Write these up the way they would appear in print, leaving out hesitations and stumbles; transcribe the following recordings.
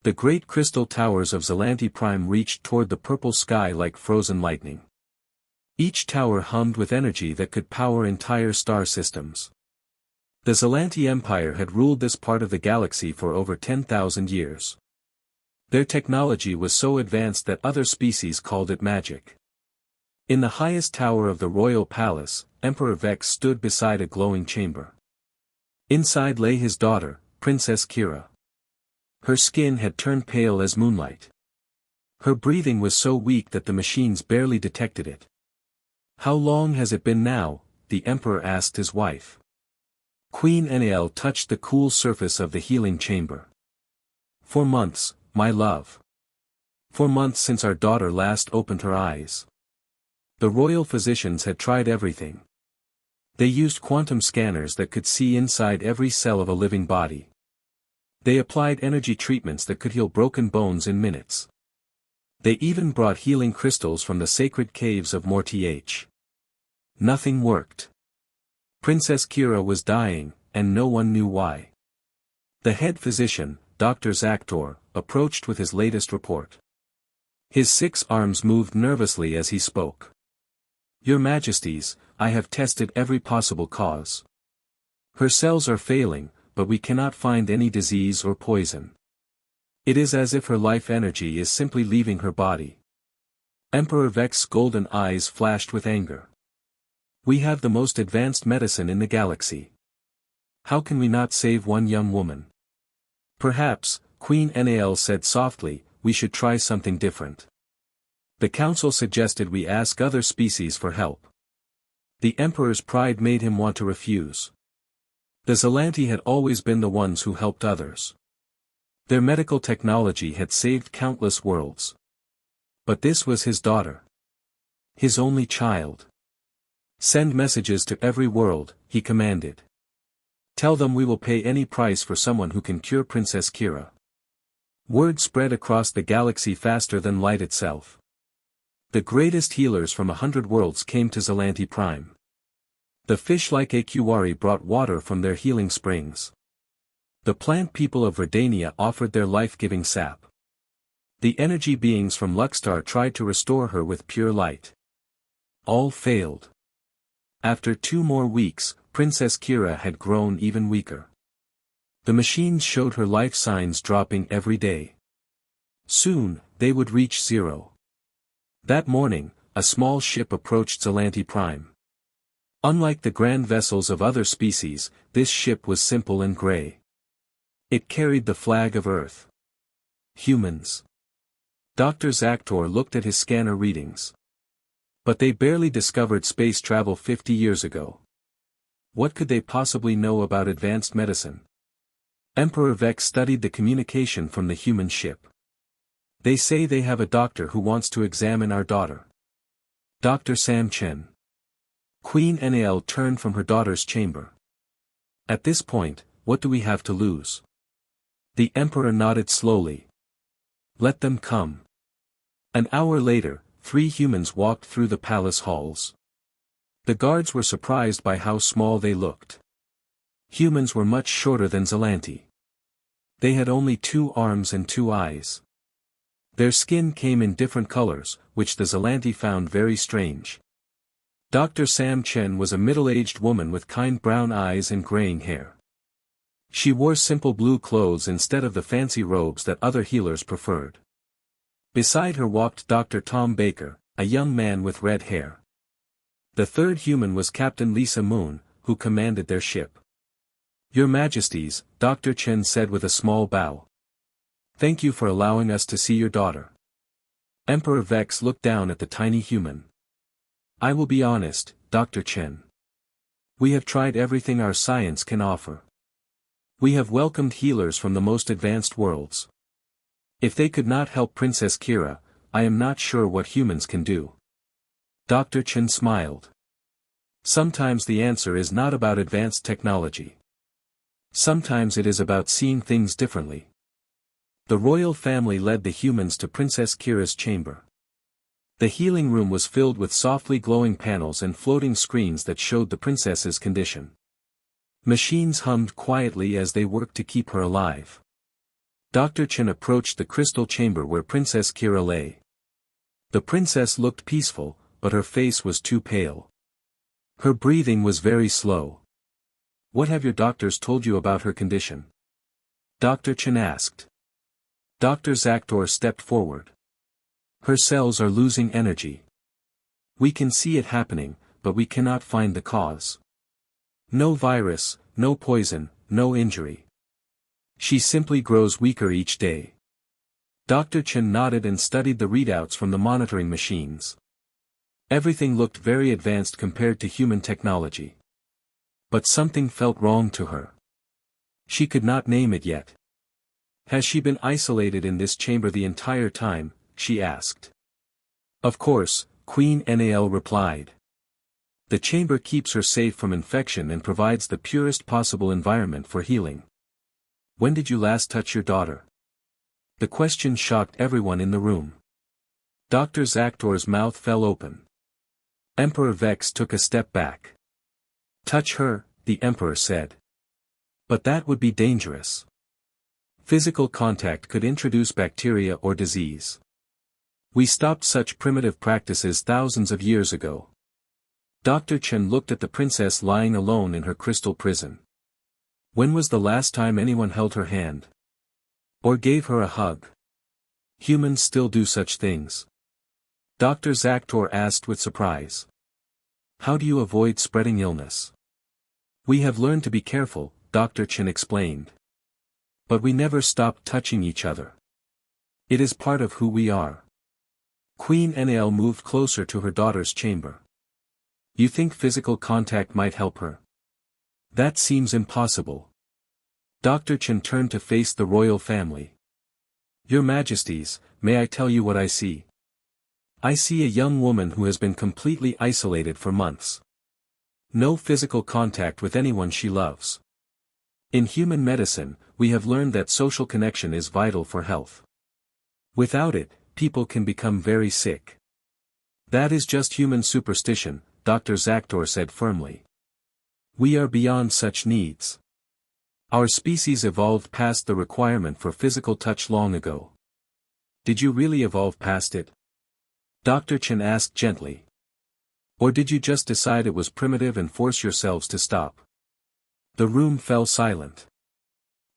The great crystal towers of Xalanti Prime reached toward the purple sky like frozen lightning. Each tower hummed with energy that could power entire star systems. The Xalanti Empire had ruled this part of the galaxy for over 10,000 years. Their technology was so advanced that other species called it magic. In the highest tower of the royal palace, Emperor Vex stood beside a glowing chamber. Inside lay his daughter, Princess Kira. Her skin had turned pale as moonlight. Her breathing was so weak that the machines barely detected it. "How long has it been now?" the emperor asked his wife. Queen Enel touched the cool surface of the healing chamber. "For months, my love. For months since our daughter last opened her eyes." The royal physicians had tried everything. They used quantum scanners that could see inside every cell of a living body. They applied energy treatments that could heal broken bones in minutes. They even brought healing crystals from the sacred caves of Morth. Nothing worked. Princess Kira was dying, and no one knew why. The head physician, Dr. Zaktor, approached with his latest report. His 6 arms moved nervously as he spoke. "Your Majesties, I have tested every possible cause. Her cells are failing, but we cannot find any disease or poison. It is as if her life energy is simply leaving her body." Emperor Vex's golden eyes flashed with anger. "We have the most advanced medicine in the galaxy. How can we not save one young woman?" "Perhaps," Queen Enel said softly, "we should try something different." The council suggested we ask other species for help. The emperor's pride made him want to refuse. The Xalanti had always been the ones who helped others. Their medical technology had saved countless worlds. But this was his daughter. His only child. "Send messages to every world," he commanded. "Tell them we will pay any price for someone who can cure Princess Kira." Word spread across the galaxy faster than light itself. The greatest healers from 100 worlds came to Xalanti Prime. The fish-like HFY brought water from their healing springs. The plant people of Redania offered their life-giving sap. The energy beings from Luxstar tried to restore her with pure light. All failed. After 2 more weeks, Princess Kira had grown even weaker. The machines showed her life signs dropping every day. Soon, they would reach 0. That morning, a small ship approached Xalanti Prime. Unlike the grand vessels of other species, this ship was simple and gray. It carried the flag of Earth. Humans. Dr. Zaktor looked at his scanner readings. But they barely discovered space travel 50 years ago. What could they possibly know about advanced medicine? Emperor Vex studied the communication from the human ship. "They say they have a doctor who wants to examine our daughter. Dr. Sam Chen." Queen Enel turned from her daughter's chamber. "At this point, what do we have to lose?" The emperor nodded slowly. "Let them come." An hour later, 3 humans walked through the palace halls. The guards were surprised by how small they looked. Humans were much shorter than Xalanti. They had only 2 arms and 2 eyes. Their skin came in different colors, which the Xalanti found very strange. Dr. Sam Chen was a middle-aged woman with kind brown eyes and graying hair. She wore simple blue clothes instead of the fancy robes that other healers preferred. Beside her walked Dr. Tom Baker, a young man with red hair. The third human was Captain Lisa Moon, who commanded their ship. "Your Majesties," Dr. Chen said with a small bow. "Thank you for allowing us to see your daughter." Emperor Vex looked down at the tiny human. "I will be honest, Dr. Chen. We have tried everything our science can offer. We have welcomed healers from the most advanced worlds. If they could not help Princess Kira, I am not sure what humans can do." Dr. Chen smiled. "Sometimes the answer is not about advanced technology. Sometimes it is about seeing things differently." The royal family led the humans to Princess Kira's chamber. The healing room was filled with softly glowing panels and floating screens that showed the princess's condition. Machines hummed quietly as they worked to keep her alive. Dr. Chen approached the crystal chamber where Princess Kira lay. The princess looked peaceful, but her face was too pale. Her breathing was very slow. "What have your doctors told you about her condition?" Dr. Chen asked. Dr. Zaktor stepped forward. "Her cells are losing energy. We can see it happening, but we cannot find the cause. No virus, no poison, no injury. She simply grows weaker each day." Dr. Chen nodded and studied the readouts from the monitoring machines. Everything looked very advanced compared to human technology. But something felt wrong to her. She could not name it yet. "Has she been isolated in this chamber the entire time?" she asked. "Of course," Queen Nal replied. "The chamber keeps her safe from infection and provides the purest possible environment for healing." "When did you last touch your daughter?" The question shocked everyone in the room. Dr. Zaktor's mouth fell open. Emperor Vex took a step back. "Touch her," the emperor said. "But that would be dangerous. Physical contact could introduce bacteria or disease. We stopped such primitive practices thousands of years ago." Dr. Chen looked at the princess lying alone in her crystal prison. "When was the last time anyone held her hand? Or gave her a hug? Humans still do such things?" Dr. Zaktor asked with surprise. "How do you avoid spreading illness?" "We have learned to be careful," Dr. Chen explained. "But we never stopped touching each other. It is part of who we are." Queen Nal moved closer to her daughter's chamber. "You think physical contact might help her?" "That seems impossible." Dr. Chen turned to face the royal family. "Your Majesties, may I tell you what I see? I see a young woman who has been completely isolated for months. No physical contact with anyone she loves. In human medicine, we have learned that social connection is vital for health. Without it, people can become very sick." "That is just human superstition," Dr. Zaktor said firmly. "We are beyond such needs. Our species evolved past the requirement for physical touch long ago." "Did you really evolve past it?" Dr. Chen asked gently. "Or did you just decide it was primitive and force yourselves to stop?" The room fell silent.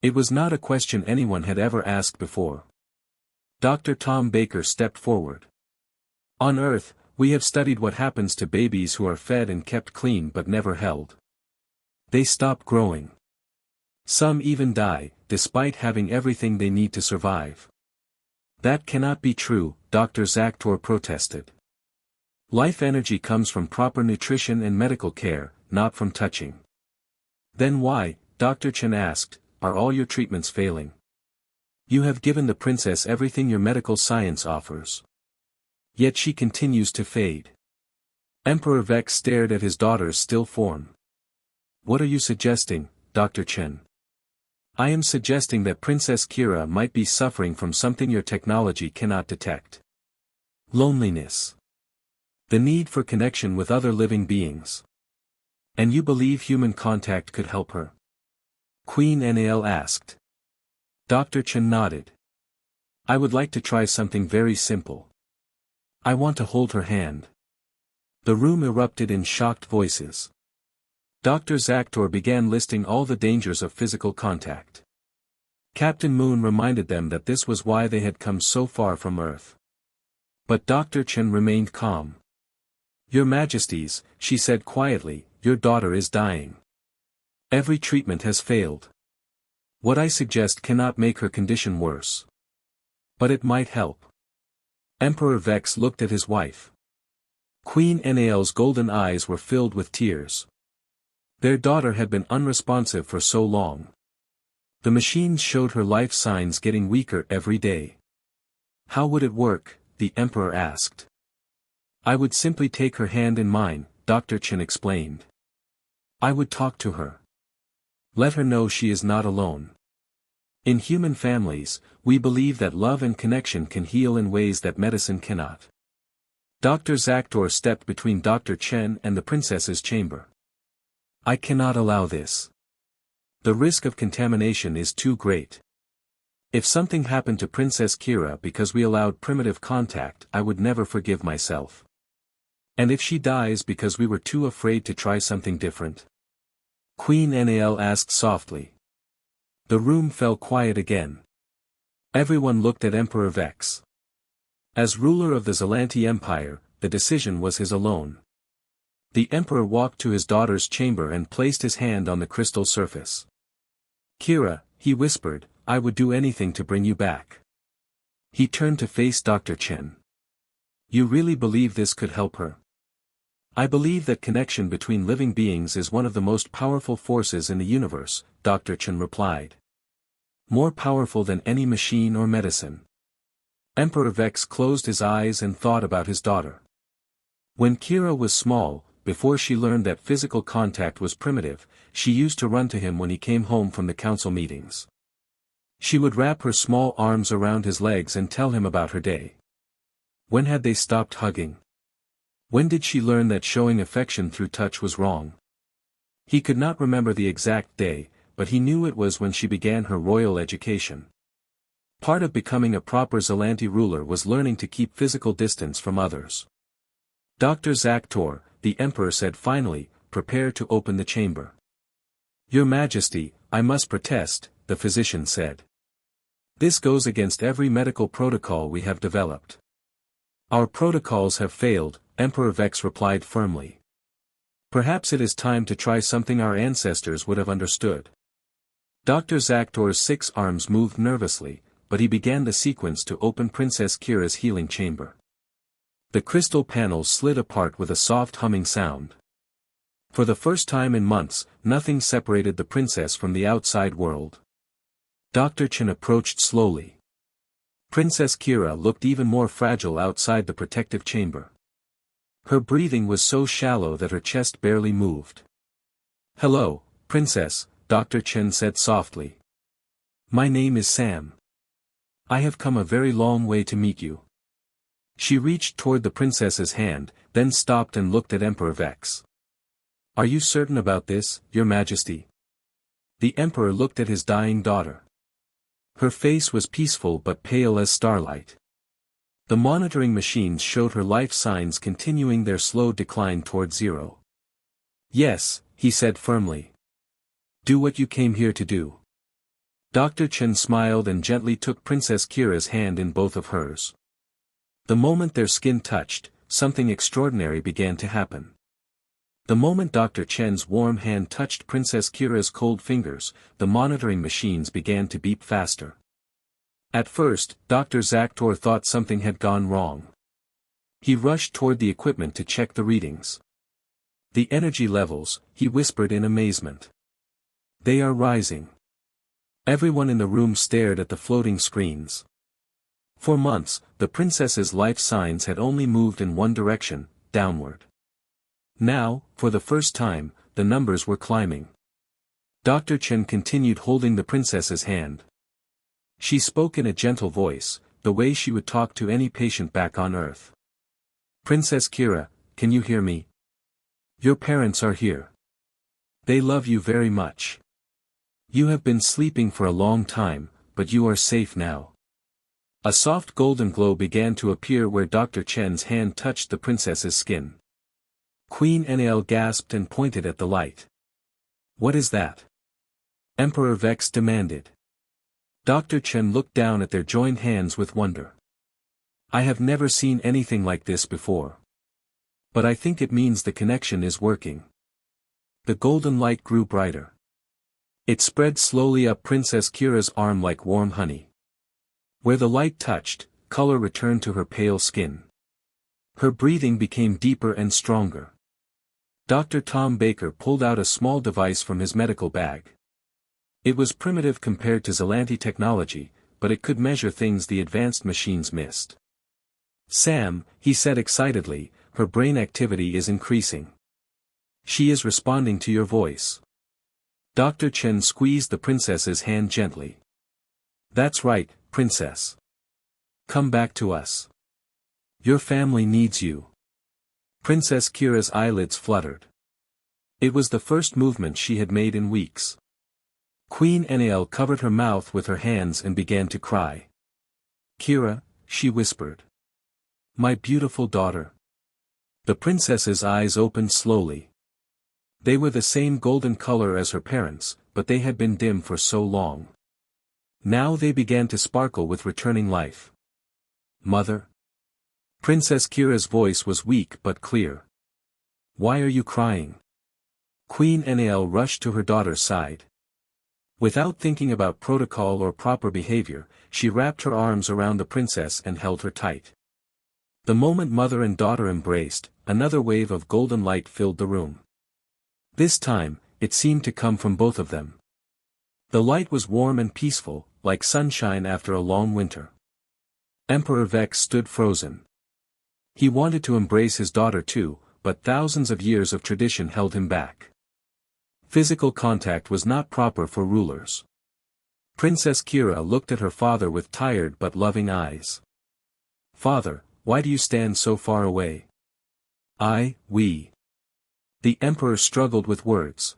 It was not a question anyone had ever asked before. Dr. Tom Baker stepped forward. "On Earth, we have studied what happens to babies who are fed and kept clean but never held. They stop growing. Some even die, despite having everything they need to survive." "That cannot be true," Dr. Zaktor protested. "Life energy comes from proper nutrition and medical care, not from touching." "Then why," Dr. Chen asked, "are all your treatments failing? You have given the princess everything your medical science offers. Yet she continues to fade." Emperor Vex stared at his daughter's still form. "What are you suggesting, Dr. Chen?" "I am suggesting that Princess Kira might be suffering from something your technology cannot detect. Loneliness. The need for connection with other living beings. And you believe human contact could help her?" Queen Nal asked. Dr. Chen nodded. "I would like to try something very simple. I want to hold her hand." The room erupted in shocked voices. Dr. Zaktor began listing all the dangers of physical contact. Captain Moon reminded them that this was why they had come so far from Earth. But Dr. Chen remained calm. "Your Majesties," she said quietly, "your daughter is dying. Every treatment has failed. What I suggest cannot make her condition worse. But it might help." Emperor Vex looked at his wife. Queen Nal's golden eyes were filled with tears. Their daughter had been unresponsive for so long. The machines showed her life signs getting weaker every day. "How would it work?" the emperor asked. "I would simply take her hand in mine," Dr. Chen explained. "I would talk to her. Let her know she is not alone. In human families, we believe that love and connection can heal in ways that medicine cannot." Dr. Zaktor stepped between Dr. Chen and the princess's chamber. "I cannot allow this. The risk of contamination is too great. If something happened to Princess Kira because we allowed primitive contact, I would never forgive myself. And if she dies because we were too afraid to try something different? Queen Nal asked softly. The room fell quiet again. Everyone looked at Emperor Vex. As ruler of the Zelanti Empire, the decision was his alone. The Emperor walked to his daughter's chamber and placed his hand on the crystal surface. Kira, he whispered, I would do anything to bring you back. He turned to face Dr. Chen. You really believe this could help her? I believe that connection between living beings is one of the most powerful forces in the universe, Dr. Chen replied. More powerful than any machine or medicine. Emperor Vex closed his eyes and thought about his daughter. When Kira was small, before she learned that physical contact was primitive, she used to run to him when he came home from the council meetings. She would wrap her small arms around his legs and tell him about her day. When had they stopped hugging? When did she learn that showing affection through touch was wrong? He could not remember the exact day, but he knew it was when she began her royal education. Part of becoming a proper Zelanti ruler was learning to keep physical distance from others. Dr. Zaktor, the Emperor said finally, prepare to open the chamber. Your Majesty, I must protest, the physician said. This goes against every medical protocol we have developed. Our protocols have failed, Emperor Vex replied firmly. Perhaps it is time to try something our ancestors would have understood. Dr. Zaktor's 6 arms moved nervously, but he began the sequence to open Princess Kira's healing chamber. The crystal panels slid apart with a soft humming sound. For the first time in months, nothing separated the princess from the outside world. Dr. Chen approached slowly. Princess Kira looked even more fragile outside the protective chamber. Her breathing was so shallow that her chest barely moved. Hello, Princess, Dr. Chen said softly. My name is Sam. I have come a very long way to meet you. She reached toward the princess's hand, then stopped and looked at Emperor Vex. Are you certain about this, Your Majesty? The Emperor looked at his dying daughter. Her face was peaceful but pale as starlight. The monitoring machines showed her life signs continuing their slow decline toward zero. Yes, he said firmly. Do what you came here to do. Dr. Chen smiled and gently took Princess Kira's hand in both of hers. The moment their skin touched, something extraordinary began to happen. The moment Dr. Chen's warm hand touched Princess Kira's cold fingers, the monitoring machines began to beep faster. At first, Dr. Zaktor thought something had gone wrong. He rushed toward the equipment to check the readings. The energy levels, he whispered in amazement. They are rising. Everyone in the room stared at the floating screens. For months, the princess's life signs had only moved in one direction, downward. Now, for the first time, the numbers were climbing. Dr. Chen continued holding the princess's hand. She spoke in a gentle voice, the way she would talk to any patient back on Earth. Princess Kira, can you hear me? Your parents are here. They love you very much. You have been sleeping for a long time, but you are safe now. A soft golden glow began to appear where Dr. Chen's hand touched the princess's skin. Queen Nal gasped and pointed at the light. What is that? Emperor Vex demanded. Dr. Chen looked down at their joined hands with wonder. I have never seen anything like this before. But I think it means the connection is working. The golden light grew brighter. It spread slowly up Princess Kira's arm like warm honey. Where the light touched, color returned to her pale skin. Her breathing became deeper and stronger. Dr. Tom Baker pulled out a small device from his medical bag. It was primitive compared to Zelanti technology, but it could measure things the advanced machines missed. Sam, he said excitedly, her brain activity is increasing. She is responding to your voice. Dr. Chen squeezed the princess's hand gently. That's right, princess. Come back to us. Your family needs you. Princess Kira's eyelids fluttered. It was the first movement she had made in weeks. Queen Enel covered her mouth with her hands and began to cry. "Kira," she whispered. "My beautiful daughter." The princess's eyes opened slowly. They were the same golden color as her parents, but they had been dim for so long. Now they began to sparkle with returning life. "Mother?" Princess Kira's voice was weak but clear. "Why are you crying?" Queen Enel rushed to her daughter's side. Without thinking about protocol or proper behavior, she wrapped her arms around the princess and held her tight. The moment mother and daughter embraced, another wave of golden light filled the room. This time, it seemed to come from both of them. The light was warm and peaceful, like sunshine after a long winter. Emperor Vex stood frozen. He wanted to embrace his daughter too, but thousands of years of tradition held him back. Physical contact was not proper for rulers. Princess Kira looked at her father with tired but loving eyes. "Father, why do you stand so far away?" We. The emperor struggled with words.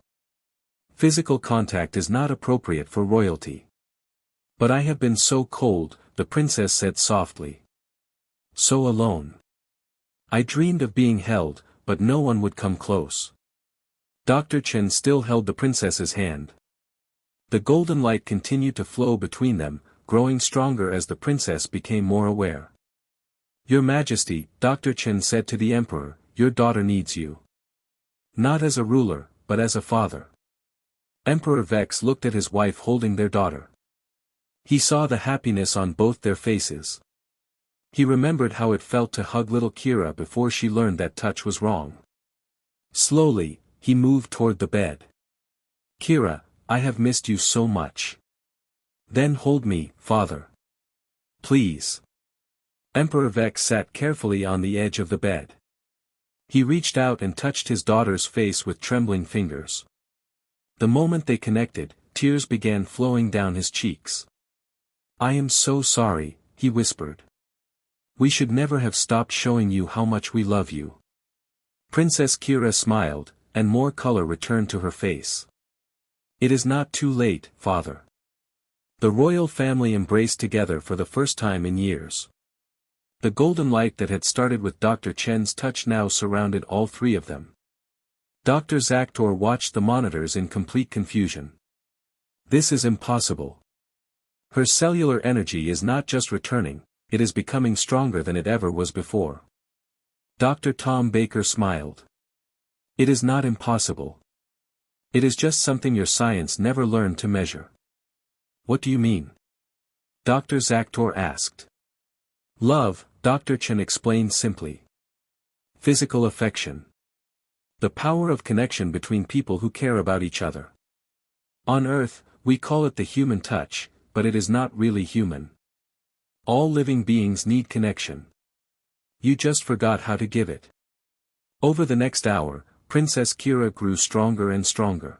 Physical contact is not appropriate for royalty. "But I have been so cold," the princess said softly. "So alone. I dreamed of being held, but no one would come close." Dr. Chen still held the princess's hand. The golden light continued to flow between them, growing stronger as the princess became more aware. "Your Majesty," Dr. Chen said to the emperor, "your daughter needs you. Not as a ruler, but as a father." Emperor Vex looked at his wife holding their daughter. He saw the happiness on both their faces. He remembered how it felt to hug little Kira before she learned that touch was wrong. Slowly, he moved toward the bed. "Kira, I have missed you so much. Then hold me, father. Please." Emperor Vex sat carefully on the edge of the bed. He reached out and touched his daughter's face with trembling fingers. The moment they connected, tears began flowing down his cheeks. "I am so sorry," he whispered. "We should never have stopped showing you how much we love you." Princess Kira smiled, and more color returned to her face. "It is not too late, father." The royal family embraced together for the first time in years. The golden light that had started with Dr. Chen's touch now surrounded all three of them. Dr. Zaktor watched the monitors in complete confusion. "This is impossible. Her cellular energy is not just returning, it is becoming stronger than it ever was before." Dr. Tom Baker smiled. "It is not impossible. It is just something your science never learned to measure." "What do you mean?" Dr. Zaktor asked. "Love," Dr. Chen explained simply. "Physical affection. The power of connection between people who care about each other. On Earth, we call it the human touch, but it is not really human. All living beings need connection. You just forgot how to give it." Over the next hour, Princess Kira grew stronger and stronger.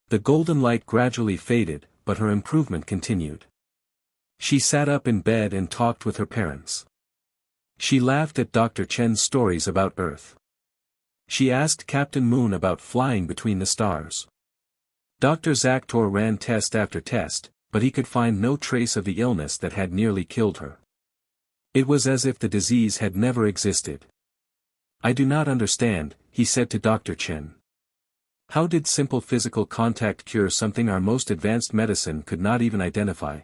The golden light gradually faded, but her improvement continued. She sat up in bed and talked with her parents. She laughed at Dr. Chen's stories about Earth. She asked Captain Moon about flying between the stars. Dr. Zaktor ran test after test, but he could find no trace of the illness that had nearly killed her. It was as if the disease had never existed. "I do not understand," he said to Dr. Chen. "How did simple physical contact cure something our most advanced medicine could not even identify?"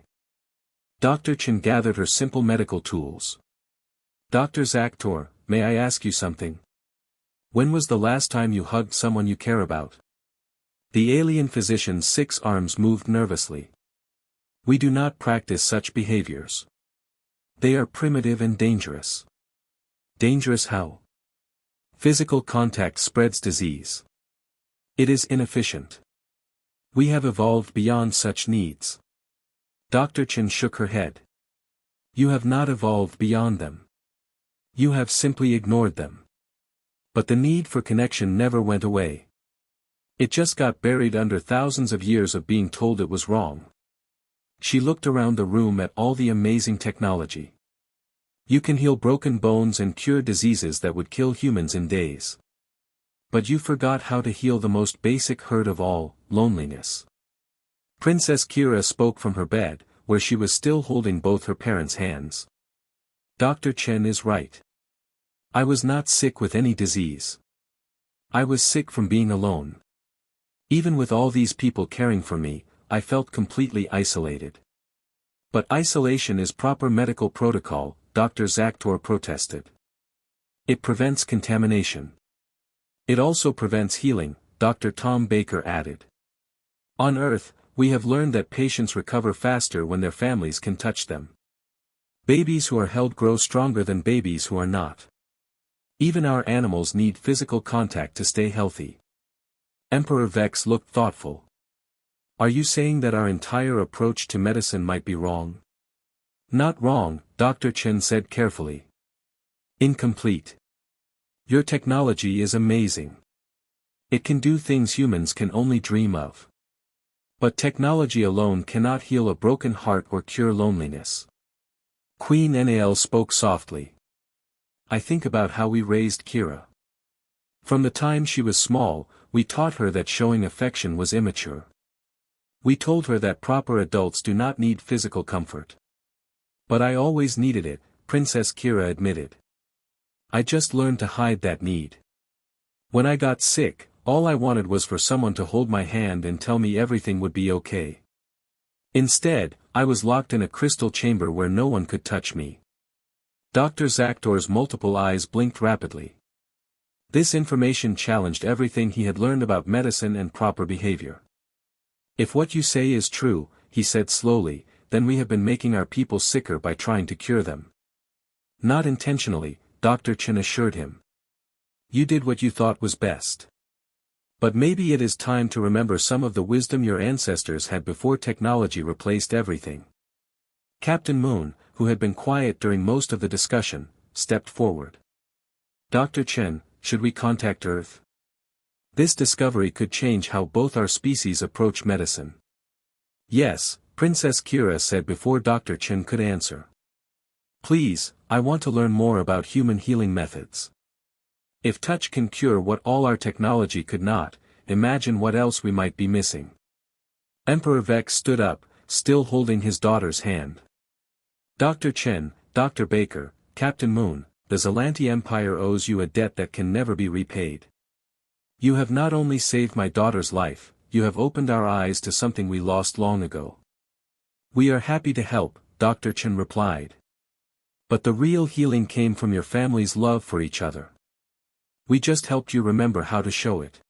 Dr. Chen gathered her simple medical tools. "Dr. Zaktor, may I ask you something? When was the last time you hugged someone you care about?" The alien physician's 6 arms moved nervously. "We do not practice such behaviors. They are primitive and dangerous." "Dangerous how?" "Physical contact spreads disease. It is inefficient. We have evolved beyond such needs." Dr. Chen shook her head. "You have not evolved beyond them. You have simply ignored them. But the need for connection never went away. It just got buried under thousands of years of being told it was wrong." She looked around the room at all the amazing technology. "You can heal broken bones and cure diseases that would kill humans in days. But you forgot how to heal the most basic hurt of all, loneliness." Princess Kira spoke from her bed, where she was still holding both her parents' hands. Dr. Chen is right. I was not sick with any disease. I was sick from being alone. Even with all these people caring for me, I felt completely isolated. But isolation is proper medical protocol, Dr. Zaktor protested. It prevents contamination. It also prevents healing, Dr. Tom Baker added. On Earth, we have learned that patients recover faster when their families can touch them. Babies who are held grow stronger than babies who are not. Even our animals need physical contact to stay healthy. Emperor Vex looked thoughtful. Are you saying that our entire approach to medicine might be wrong? Not wrong, Dr. Chen said carefully. Incomplete. Your technology is amazing. It can do things humans can only dream of. But technology alone cannot heal a broken heart or cure loneliness. Queen Nal spoke softly. I think about how we raised Kira. From the time she was small, we taught her that showing affection was immature. We told her that proper adults do not need physical comfort. But I always needed it, Princess Kira admitted. I just learned to hide that need. When I got sick, all I wanted was for someone to hold my hand and tell me everything would be okay. Instead, I was locked in a crystal chamber where no one could touch me. Dr. Zaktor's multiple eyes blinked rapidly. This information challenged everything he had learned about medicine and proper behavior. If what you say is true, he said slowly, then we have been making our people sicker by trying to cure them. Not intentionally, Dr. Chen assured him. You did what you thought was best. But maybe it is time to remember some of the wisdom your ancestors had before technology replaced everything. Captain Moon, who had been quiet during most of the discussion, stepped forward. Dr. Chen, should we contact Earth? This discovery could change how both our species approach medicine. Yes, Princess Kira said before Dr. Chen could answer. Please, I want to learn more about human healing methods. If touch can cure what all our technology could not, imagine what else we might be missing. Emperor Vex stood up, still holding his daughter's hand. Dr. Chen, Dr. Baker, Captain Moon, the Zelanti Empire owes you a debt that can never be repaid. You have not only saved my daughter's life, you have opened our eyes to something we lost long ago. We are happy to help, Dr. Chen replied. But the real healing came from your family's love for each other. We just helped you remember how to show it.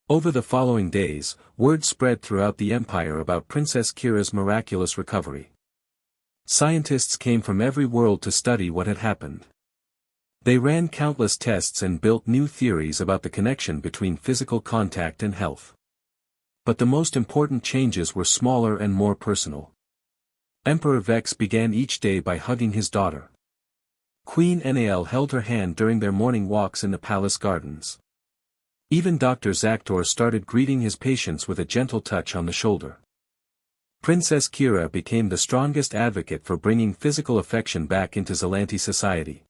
Over the following days, word spread throughout the empire about Princess Kira's miraculous recovery. Scientists came from every world to study what had happened. They ran countless tests and built new theories about the connection between physical contact and health. But the most important changes were smaller and more personal. Emperor Vex began each day by hugging his daughter. Queen Nal held her hand during their morning walks in the palace gardens. Even Dr. Zaktor started greeting his patients with a gentle touch on the shoulder. Princess Kira became the strongest advocate for bringing physical affection back into Zelanti society.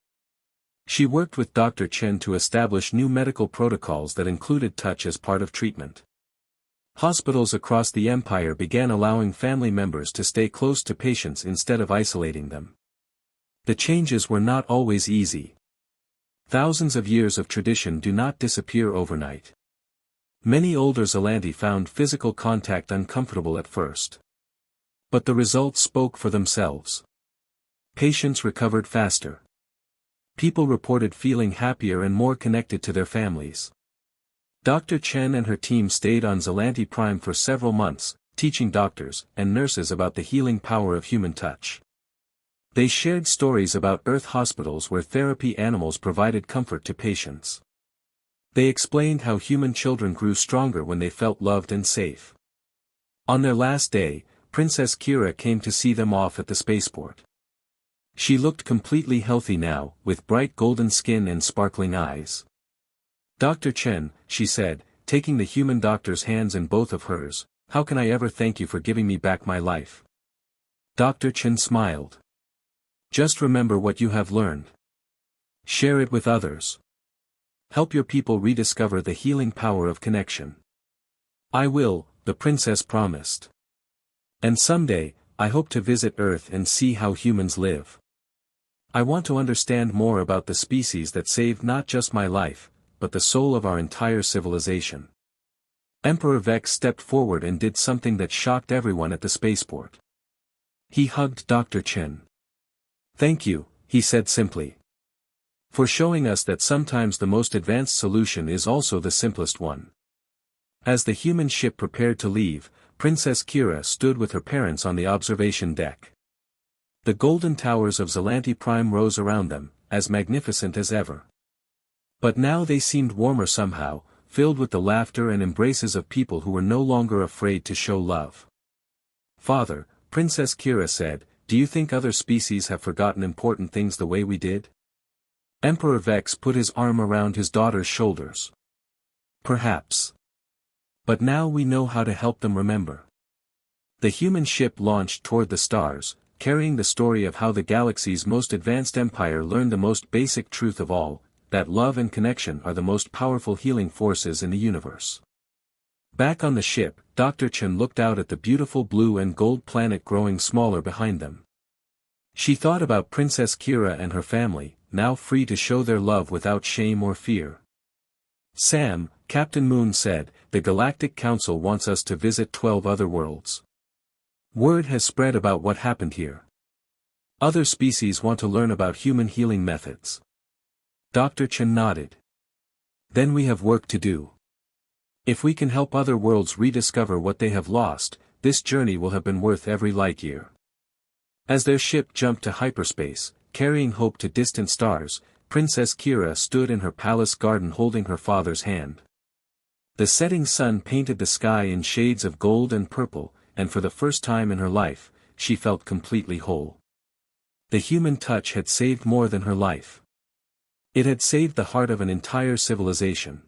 She worked with Dr. Chen to establish new medical protocols that included touch as part of treatment. Hospitals across the empire began allowing family members to stay close to patients instead of isolating them. The changes were not always easy. Thousands of years of tradition do not disappear overnight. Many older Zelanti found physical contact uncomfortable at first. But the results spoke for themselves. Patients recovered faster. People reported feeling happier and more connected to their families. Dr. Chen and her team stayed on Zelanti Prime for several months, teaching doctors and nurses about the healing power of human touch. They shared stories about Earth hospitals where therapy animals provided comfort to patients. They explained how human children grew stronger when they felt loved and safe. On their last day, Princess Kira came to see them off at the spaceport. She looked completely healthy now, with bright golden skin and sparkling eyes. Dr. Chen, she said, taking the human doctor's hands in both of hers, how can I ever thank you for giving me back my life? Dr. Chen smiled. Just remember what you have learned. Share it with others. Help your people rediscover the healing power of connection. I will, the princess promised. And someday, I hope to visit Earth and see how humans live. I want to understand more about the species that saved not just my life, but the soul of our entire civilization. Emperor Vex stepped forward and did something that shocked everyone at the spaceport. He hugged Dr. Chen. "Thank you," he said simply, "for showing us that sometimes the most advanced solution is also the simplest one." As the human ship prepared to leave, Princess Kira stood with her parents on the observation deck. The golden towers of Zelanti Prime rose around them, as magnificent as ever. But now they seemed warmer somehow, filled with the laughter and embraces of people who were no longer afraid to show love. "Father," Princess Kira said, "do you think other species have forgotten important things the way we did?" Emperor Vex put his arm around his daughter's shoulders. "Perhaps. But now we know how to help them remember." The human ship launched toward the stars, carrying the story of how the galaxy's most advanced empire learned the most basic truth of all, that love and connection are the most powerful healing forces in the universe. Back on the ship, Dr. Chen looked out at the beautiful blue and gold planet growing smaller behind them. She thought about Princess Kira and her family, now free to show their love without shame or fear. "Sam," Captain Moon said, "the Galactic Council wants us to visit 12 other worlds. Word has spread about what happened here. Other species want to learn about human healing methods." Dr. Chen nodded. "Then we have work to do. If we can help other worlds rediscover what they have lost, this journey will have been worth every light year." As their ship jumped to hyperspace, carrying hope to distant stars, Princess Kira stood in her palace garden holding her father's hand. The setting sun painted the sky in shades of gold and purple, and for the first time in her life, she felt completely whole. The human touch had saved more than her life. It had saved the heart of an entire civilization.